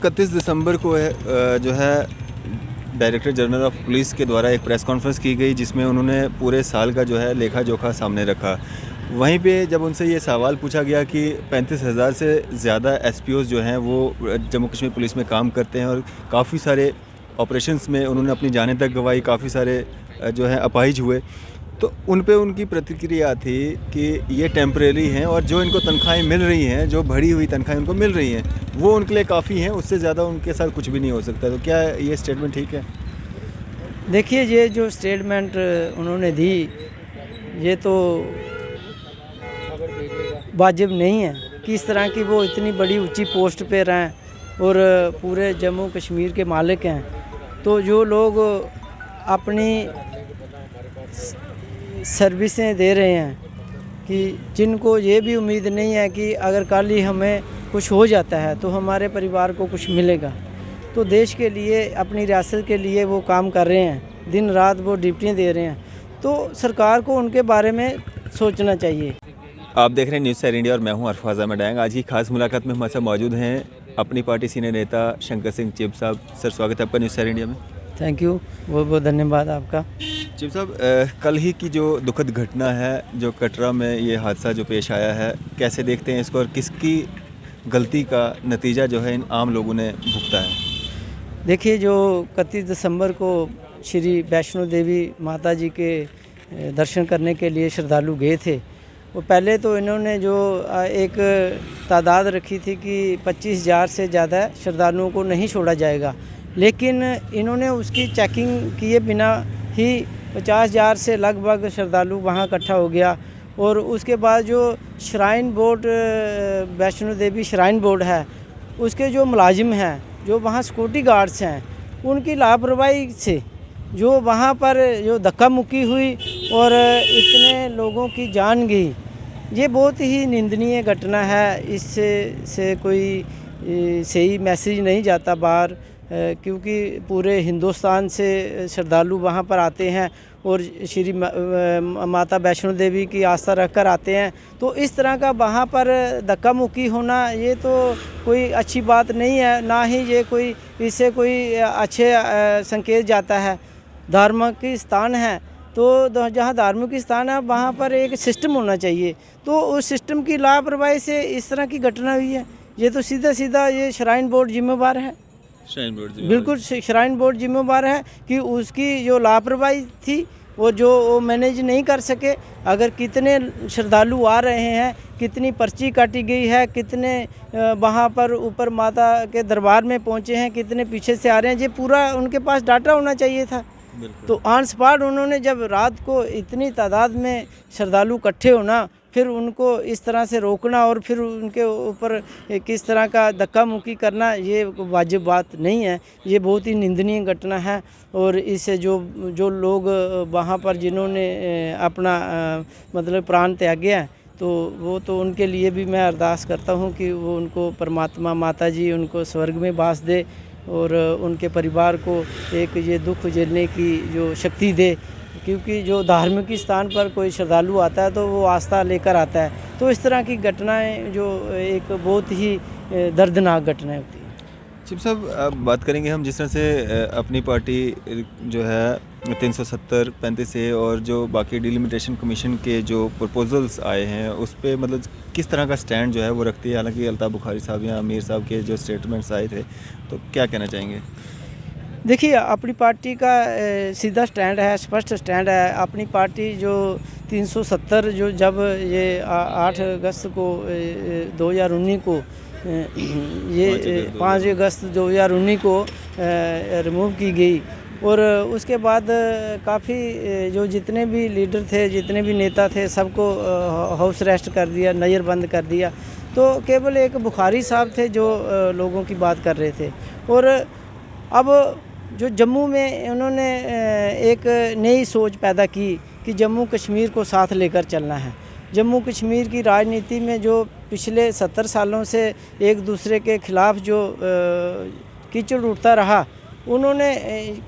31 दिसंबर को जो है डायरेक्टर जनरल ऑफ पुलिस के द्वारा एक प्रेस कॉन्फ्रेंस की गई, जिसमें उन्होंने पूरे साल का जो है लेखा जोखा सामने रखा। वहीं पे जब उनसे ये सवाल पूछा गया कि 35,000 से ज़्यादा एसपीओज़ जो हैं वो जम्मू कश्मीर पुलिस में काम करते हैं और काफ़ी सारे ऑपरेशंस में उन्होंने अपनी जानें तक गंवाई, काफ़ी सारे जो है अपाहिज हुए, तो उन पे उनकी प्रतिक्रिया थी कि ये टेम्परेरी हैं और जो इनको तनख्वाहें मिल रही हैं, जो बढ़ी हुई तनख्वाहें उनको मिल रही हैं, वो उनके लिए काफ़ी हैं, उससे ज़्यादा उनके साथ कुछ भी नहीं हो सकता। तो क्या ये स्टेटमेंट ठीक है? देखिए, ये जो स्टेटमेंट उन्होंने दी, ये तो वाजिब नहीं है कि इस तरह की वो इतनी बड़ी ऊंची पोस्ट पे रहें और पूरे जम्मू कश्मीर के मालिक हैं। तो जो लोग अपनी सर्विसें दे रहे हैं कि जिनको ये भी उम्मीद नहीं है कि अगर कल ही हमें कुछ हो जाता है तो हमारे परिवार को कुछ मिलेगा, तो देश के लिए, अपनी रियासत के लिए वो काम कर रहे हैं, दिन रात वो ड्यूटियाँ दे रहे हैं, तो सरकार को उनके बारे में सोचना चाहिए। आप देख रहे हैं न्यूज़ सैर इंडिया और मैं हूं अरफाज अहमद डांग। आज की खास मुलाकात में हमारे साथ मौजूद हैं अपनी पार्टी सीनियर नेता शंकर सिंह चिब साहब। सर, स्वागत है आपका न्यूज़ सैर इंडिया में। थैंक यू, बहुत बहुत धन्यवाद आपका। चिब साहब, कल ही की जो दुखद घटना है, जो कटरा में ये हादसा जो पेश आया है, कैसे देखते हैं इसको और किसकी गलती का नतीजा जो है इन आम लोगों ने भुगता है? देखिए, जो 31 दिसंबर को श्री वैष्णो देवी माता जी के दर्शन करने के लिए श्रद्धालु गए थे, वो पहले तो इन्होंने जो एक तादाद रखी थी कि 25,000 से ज़्यादा श्रद्धालुओं को नहीं छोड़ा जाएगा, लेकिन इन्होंने उसकी चेकिंग किए बिना ही 50,000 से लगभग श्रद्धालु वहाँ इकट्ठा हो गया। और उसके बाद जो shrine board, Vaishno Devi shrine board है, उसके जो मुलाजिम हैं, जो वहाँ सिक्योरिटी गार्ड्स हैं, उनकी लापरवाही से जो वहाँ पर जो धक्का मुक्की हुई और इतने लोगों की जान गई, ये बहुत ही निंदनीय घटना है। इससे से कोई सही मैसेज नहीं जाता बाहर, क्योंकि पूरे हिंदुस्तान से श्रद्धालु वहाँ पर आते हैं और श्री माता वैष्णो देवी की आस्था रखकर आते हैं। तो इस तरह का वहाँ पर धक्का मुक्की होना, ये तो कोई अच्छी बात नहीं है, ना ही ये कोई इससे कोई अच्छे संकेत जाता है। धार्मिक स्थान है, तो जहाँ धार्मिक स्थान है वहाँ पर एक सिस्टम होना चाहिए, तो उस सिस्टम की लापरवाही से इस तरह की घटना हुई है। ये तो सीधा सीधा ये श्राइन बोर्ड जिम्मेवार है। श्राइन बोर्ड बिल्कुल श्राइन बोर्ड जिम्मेवार है कि उसकी जो लापरवाही थी वो जो वो मैनेज नहीं कर सके। अगर कितने श्रद्धालु आ रहे हैं, कितनी पर्ची काटी गई है, कितने वहाँ पर ऊपर माता के दरबार में पहुँचे हैं, कितने पीछे से आ रहे हैं, ये पूरा उनके पास डाटा होना चाहिए था। तो ऑन स्पॉट उन्होंने जब रात को इतनी तादाद में श्रद्धालु इकट्ठे होना, फिर उनको इस तरह से रोकना और फिर उनके ऊपर किस तरह का धक्का मुक्की करना, ये वाजिब बात नहीं है। ये बहुत ही निंदनीय घटना है। और इससे जो लोग वहाँ पर जिन्होंने अपना मतलब प्राण त्यागे हैं, तो वो तो उनके लिए भी मैं अरदास करता हूँ कि वो उनको परमात्मा माता जी उनको स्वर्ग में वास दे और उनके परिवार को एक ये दुख झेलने की जो शक्ति दे, क्योंकि जो धार्मिक स्थान पर कोई श्रद्धालु आता है तो वो आस्था लेकर आता है। तो इस तरह की घटनाएं जो एक बहुत ही दर्दनाक घटनाएं होती हैं। चिब साहब, अब बात करेंगे हम जिस तरह से अपनी पार्टी जो है 370, 35 ए और जो बाकी डिलिमिटेशन कमीशन के जो प्रपोजल्स आए हैं उस पर मतलब किस तरह का स्टैंड जो है वो रखती है। हालांकि अल्ताफ़ बुखारी साहब या अमीर साहब के जो स्टेटमेंट्स आए थे, तो क्या कहना चाहेंगे? देखिए, अपनी पार्टी का सीधा स्टैंड है, स्पष्ट स्टैंड है। अपनी पार्टी जो 370 जो जब ये 8 अगस्त को 2019 को ये 5 अगस्त 2019 को रिमूव की गई, और उसके बाद काफ़ी जो जितने भी लीडर थे, जितने भी नेता थे, सबको हाउस अरेस्ट कर दिया, नज़रबंद कर दिया। तो केवल एक बुखारी साहब थे जो लोगों की बात कर रहे थे। और अब जो जम्मू में उन्होंने एक नई सोच पैदा की कि जम्मू कश्मीर को साथ लेकर चलना है। जम्मू कश्मीर की राजनीति में जो पिछले 70 सालों से एक दूसरे के खिलाफ जो कीचड़ उठता रहा, उन्होंने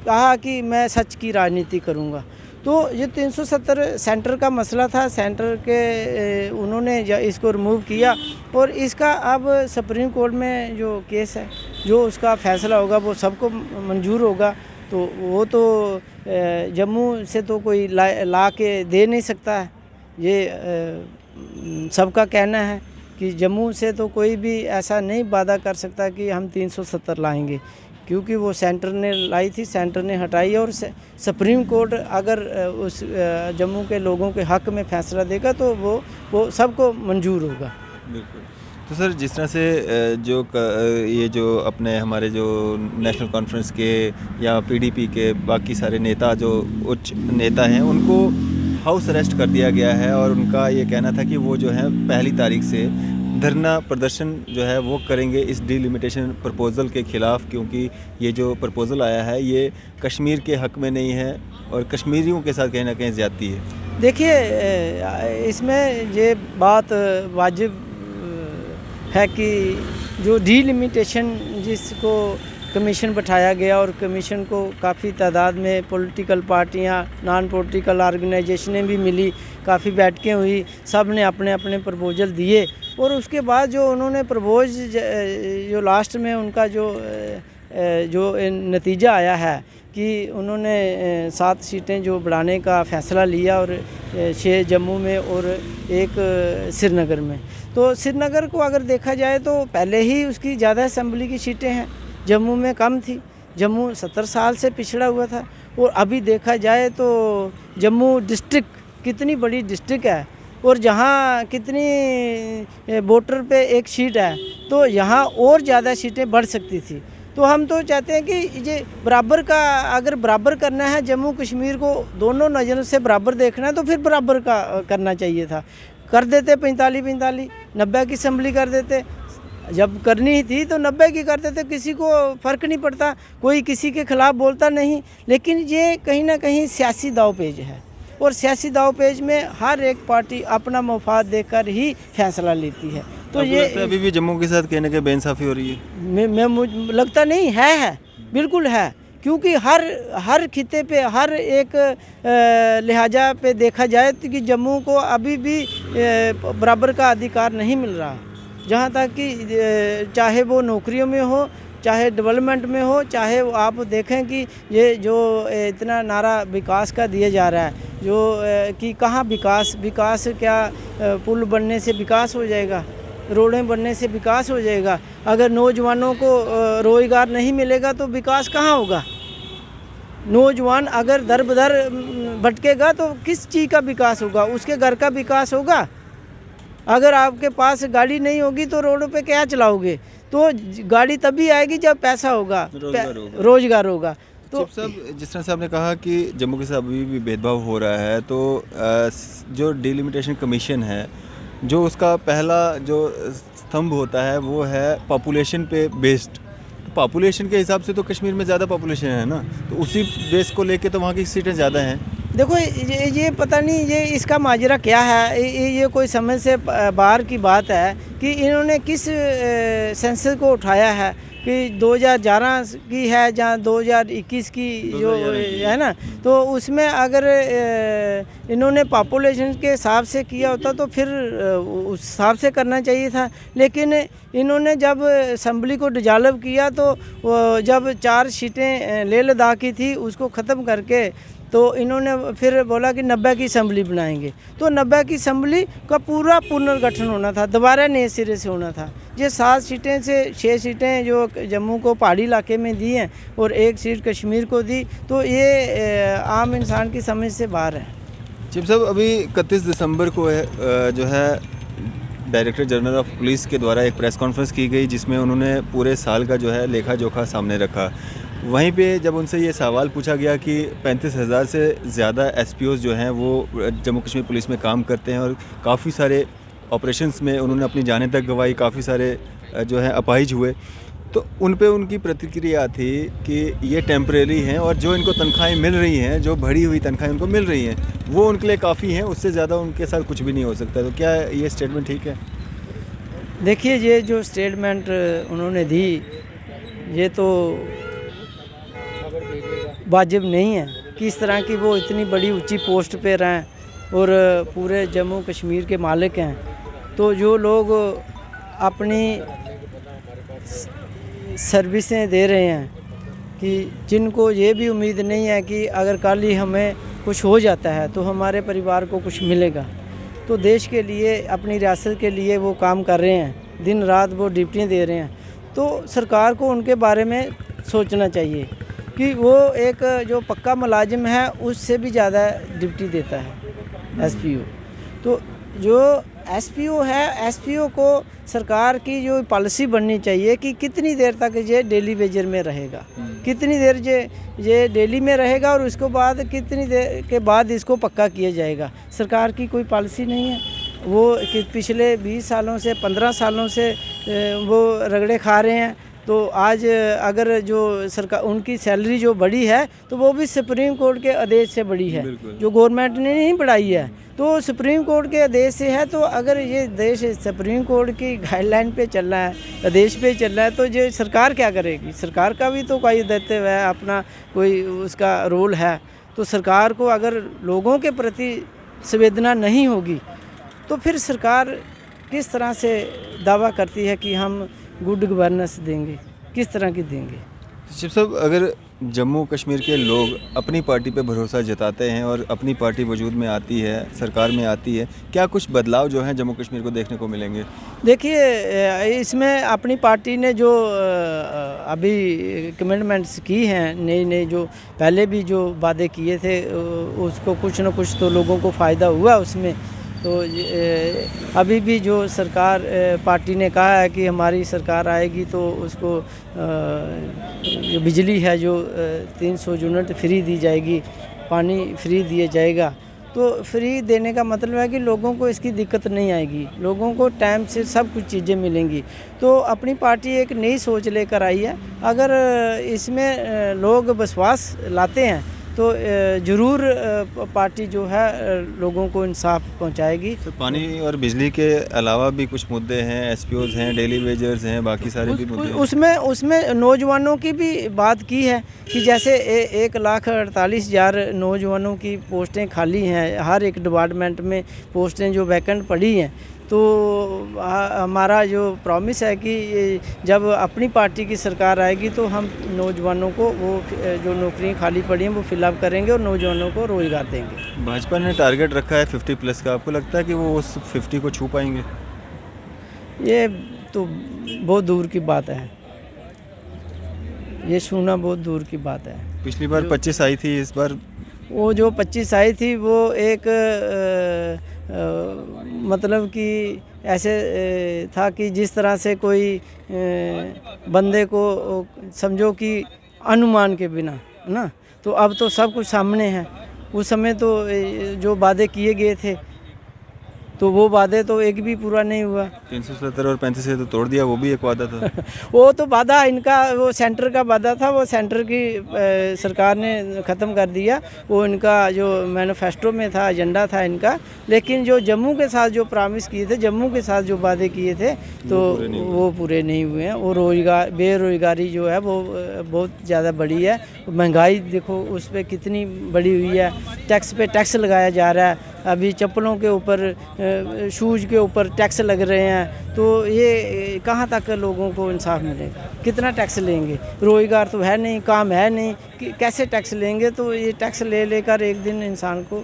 कहा कि मैं सच की राजनीति करूंगा। तो ये 370 सेंटर का मसला था, सेंटर के उन्होंने इसको रिमूव किया और इसका अब सुप्रीम कोर्ट में जो केस है जो उसका फ़ैसला होगा वो सबको मंजूर होगा। तो वो तो जम्मू से तो कोई ला के दे नहीं सकता है। ये सबका कहना है कि जम्मू से तो कोई भी ऐसा नहीं वादा कर सकता कि हम 370 लाएंगे, क्योंकि वो सेंटर ने लाई थी, सेंटर ने हटाई। और सुप्रीम कोर्ट अगर उस जम्मू के लोगों के हक़ में फ़ैसला देगा तो वो सबको मंजूर होगा। बिल्कुल। तो सर, जिस तरह से ये जो अपने हमारे जो नेशनल कॉन्फ्रेंस के या पीडीपी के बाकी सारे नेता, जो उच्च नेता हैं, उनको हाउस अरेस्ट कर दिया गया है और उनका ये कहना था कि वो जो है 1 तारीख से धरना प्रदर्शन जो है वो करेंगे इस डिलिमिटेशन प्रपोज़ल के ख़िलाफ़, क्योंकि ये जो प्रपोज़ल आया है ये कश्मीर के हक़ में नहीं है और कश्मीरियों के साथ कहीं ना कहीं ज़्यादती है। देखिए, इसमें ये बात वाजिब है कि जो डिलिमिटेशन जिसको कमीशन बैठाया गया, और कमीशन को काफ़ी तादाद में पॉलिटिकल पार्टियां, नॉन पॉलिटिकल ऑर्गेनाइजेशनें भी मिली, काफ़ी बैठकें हुई, सब ने अपने अपने प्रपोजल दिए। और उसके बाद जो उन्होंने प्रपोज जो लास्ट में उनका जो नतीजा आया है कि उन्होंने 7 सीटें जो बढ़ाने का फ़ैसला लिया, और 6 जम्मू में और 1 श्रीनगर में। तो श्रीनगर को अगर देखा जाए तो पहले ही उसकी ज़्यादा असम्बली की सीटें हैं, जम्मू में कम थी। जम्मू 70 साल से पिछड़ा हुआ था। और अभी देखा जाए तो जम्मू डिस्ट्रिक्ट कितनी बड़ी डिस्ट्रिक्ट है, और जहाँ कितनी वोटर पे 1 सीट है, तो यहाँ और ज़्यादा सीटें बढ़ सकती थी। तो हम तो चाहते हैं कि ये बराबर का, अगर बराबर करना है जम्मू कश्मीर को, दोनों नज़रों से बराबर देखना है, तो फिर बराबर का करना चाहिए था। कर देते 45-45, 90 की असम्बली कर देते। जब करनी ही थी तो 90 की कर देते, किसी को फ़र्क नहीं पड़ता, कोई किसी के ख़िलाफ़ बोलता नहीं। लेकिन ये कहीं ना कहीं सियासी दावपेच है, और सियासी दावपेच में हर एक पार्टी अपना मफाद देखकर ही फैसला लेती है। तो ये अभी भी जम्मू के साथ कहने के बेइंसाफ़ी हो रही है। मुझे लगता नहीं है, बिल्कुल है, क्योंकि हर खिते पे, हर एक लिहाजा पे देखा जाए तो कि जम्मू को अभी भी बराबर का अधिकार नहीं मिल रहा। जहाँ तक कि चाहे वो नौकरियों में हो, चाहे डेवलपमेंट में हो, चाहे आप देखें कि ये जो इतना नारा विकास का दिया जा रहा है, जो कि कहाँ विकास क्या पुल बनने से विकास हो जाएगा, रोडें बनने से विकास हो जाएगा? अगर नौजवानों को रोज़गार नहीं मिलेगा तो विकास कहाँ होगा? नौजवान अगर दर बदर भटकेगा तो किस चीज़ का विकास होगा? उसके घर का विकास होगा? अगर आपके पास गाड़ी नहीं होगी तो रोडों पे क्या चलाओगे? तो गाड़ी तभी आएगी जब पैसा होगा, रोजगार होगा। तो सब जिस तरह से आपने कहा कि जम्मू के साथ अभी भी भेदभाव हो रहा है, तो जो डिलिमिटेशन कमीशन है, जो उसका पहला जो स्तंभ होता है वो है पॉपुलेशन पे बेस्ड। पॉपुलेशन के हिसाब से तो कश्मीर में ज़्यादा पॉपुलेशन है ना, तो उसी बेस को लेके तो वहाँ की सीटें ज़्यादा हैं। देखो, ये पता नहीं ये इसका माजरा क्या है। ये कोई समझ से बाहर की बात है कि इन्होंने किस सेंसस को उठाया है कि 2011 की है जहाँ 2021 की जो है ना, तो उसमें अगर इन्होंने पॉपुलेशन के हिसाब से किया होता तो फिर उस हिसाब से करना चाहिए था। लेकिन इन्होंने जब असम्बली को डिजॉल्व किया तो जब 4 सीटें लेह लद्दाख की थी उसको ख़त्म करके तो इन्होंने फिर बोला कि 90 की असम्बली बनाएंगे। तो 90 की असम्बली का पूरा पुनर्गठन होना था, दोबारा नए सिरे से होना था। ये 7 सीटें से 6 सीटें जो जम्मू को पहाड़ी इलाके में दी हैं और 1 सीट कश्मीर को दी, तो ये आम इंसान की समझ से बाहर है। चिप साहब, अभी 31 दिसंबर को जो है डायरेक्टर जनरल ऑफ पुलिस के द्वारा एक प्रेस कॉन्फ्रेंस की गई, जिसमें उन्होंने पूरे साल का जो है लेखा जोखा सामने रखा। वहीं पे जब उनसे ये सवाल पूछा गया कि 35,000 से ज़्यादा एसपीओज़ जो हैं वो जम्मू कश्मीर पुलिस में काम करते हैं और काफ़ी सारे ऑपरेशंस में उन्होंने अपनी जानें तक गंवाई, काफ़ी सारे जो है अपाहिज हुए, तो उन पे उनकी प्रतिक्रिया थी कि ये टेम्परेरी हैं और जो इनको तनख्वाहें मिल रही हैं, जो बढ़ी हुई तनख्वाहें उनको मिल रही हैं, वो उनके लिए काफ़ी हैं, उससे ज़्यादा उनके साथ कुछ भी नहीं हो सकता। तो क्या ये स्टेटमेंट ठीक है? देखिए, ये जो स्टेटमेंट उन्होंने दी ये तो वाजिब नहीं है कि इस तरह की वो इतनी बड़ी ऊंची पोस्ट पे रहें और पूरे जम्मू कश्मीर के मालिक हैं। तो जो लोग अपनी सर्विसें दे रहे हैं कि जिनको ये भी उम्मीद नहीं है कि अगर कल ही हमें कुछ हो जाता है तो हमारे परिवार को कुछ मिलेगा। तो देश के लिए, अपनी रियासत के लिए वो काम कर रहे हैं, दिन रात वो ड्यूटियाँ दे रहे हैं। तो सरकार को उनके बारे में सोचना चाहिए कि वो एक जो पक्का मुलाजिम है उससे भी ज़्यादा ड्यूटी देता है एसपीओ। तो जो एसपीओ है, एसपीओ को सरकार की जो पॉलिसी बननी चाहिए कि कितनी देर तक ये डेली वेजर में रहेगा, कितनी देर ये डेली में रहेगा और उसके बाद कितनी देर के बाद इसको पक्का किया जाएगा। सरकार की कोई पॉलिसी नहीं है। वो कि पिछले 20 सालों से, 15 सालों से वो रगड़े खा रहे हैं। तो आज अगर जो सरकार, उनकी सैलरी जो बढ़ी है तो वो भी सुप्रीम कोर्ट के आदेश से बढ़ी है, जो गवर्नमेंट ने नहीं बढ़ाई है। तो सुप्रीम कोर्ट के आदेश से है। तो अगर ये देश सुप्रीम कोर्ट की गाइडलाइन पे चल रहा है, आदेश पे चल रहा है, तो ये सरकार क्या करेगी? सरकार का भी तो कोई देते हुए अपना कोई उसका रोल है। तो सरकार को अगर लोगों के प्रति संवेदना नहीं होगी तो फिर सरकार किस तरह से दावा करती है कि हम गुड गवर्नेंस देंगे, किस तरह की देंगे? शिव साहब, अगर जम्मू कश्मीर के लोग अपनी पार्टी पे भरोसा जताते हैं और अपनी पार्टी वजूद में आती है, सरकार में आती है, क्या कुछ बदलाव जो हैं जम्मू कश्मीर को देखने को मिलेंगे? देखिए, इसमें अपनी पार्टी ने जो अभी कमिटमेंट्स की हैं, नई नई जो पहले भी जो वादे किए थे, उसको कुछ न कुछ तो लोगों को फ़ायदा हुआ उसमें। तो अभी भी जो सरकार पार्टी ने कहा है कि हमारी सरकार आएगी तो उसको जो बिजली है जो 300 यूनिट फ्री दी जाएगी, पानी फ्री दिया जाएगा। तो फ्री देने का मतलब है कि लोगों को इसकी दिक्कत नहीं आएगी, लोगों को टाइम से सब कुछ चीज़ें मिलेंगी। तो अपनी पार्टी एक नई सोच लेकर आई है। अगर इसमें लोग विश्वास लाते हैं तो ज़रूर पार्टी जो है लोगों को इंसाफ पहुंचाएगी। तो पानी और बिजली के अलावा भी कुछ मुद्दे हैं, एसपीओज हैं, डेली वेजर्स हैं, बाकी सारे भी मुद्दे हैं। उसमें नौजवानों की भी बात की है कि जैसे 1,48,000 नौजवानों की पोस्टें खाली हैं, हर एक डिपार्टमेंट में पोस्टें जो वैकेंट पड़ी हैं। तो हमारा जो प्रॉमिस है कि जब अपनी पार्टी की सरकार आएगी तो हम नौजवानों को वो जो नौकरियां खाली पड़ी हैं वो फिलअप करेंगे और नौजवानों को रोज़गार देंगे। भाजपा ने टारगेट रखा है 50+ का, आपको लगता है कि वो उस 50 को छू पाएंगे? ये तो बहुत दूर की बात है, ये छूना बहुत दूर की बात है। पिछली बार 25 आई थी, इस बार वो जो 25 आई थी वो एक मतलब कि ऐसे था कि जिस तरह से कोई बंदे को समझो कि अनुमान के बिना, है ना। तो अब तो सब कुछ सामने है। उस समय तो जो वादे किए गए थे तो वो वादे तो एक भी पूरा नहीं हुआ। 370 और 35 से तो तोड़ दिया, वो भी एक वादा था। वो तो वादा इनका, वो सेंटर का वादा था, वो सेंटर की सरकार ने ख़त्म कर दिया। वो इनका जो मैनिफेस्टो में था, एजेंडा था इनका। लेकिन जो जम्मू के साथ जो प्रॉमिस किए थे, जम्मू के साथ जो वादे किए थे तो वो पूरे नहीं हुए हैं। वो बेरोज़गारी जो है वो बहुत ज़्यादा बढ़ी है। महंगाई देखो उस पर कितनी बढ़ी हुई है। टैक्स पे टैक्स लगाया जा रहा है। अभी चप्पलों के ऊपर, शूज़ के ऊपर टैक्स लग रहे हैं। तो ये कहाँ तक लोगों को इंसाफ मिलेगा? कितना टैक्स लेंगे? रोज़गार तो है नहीं, काम है नहीं, कैसे टैक्स लेंगे? तो ये टैक्स ले लेकर एक दिन इंसान को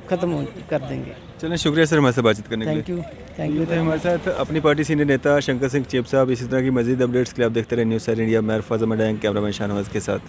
ख़त्म कर देंगे। चलें, शुक्रिया सर हमारे से बातचीत करने के लिए। Thank you. तो हमारे साथ अपनी पार्टी सीनियर नेता शंकर सिंह चेप साहब। इसी तरह की मजीद अपडेट्स के लिए आप देखते रहे न्यूज़ सर इंडिया। मैं अरफाज अहमद, कैमरामैन शाहनवाज के साथ।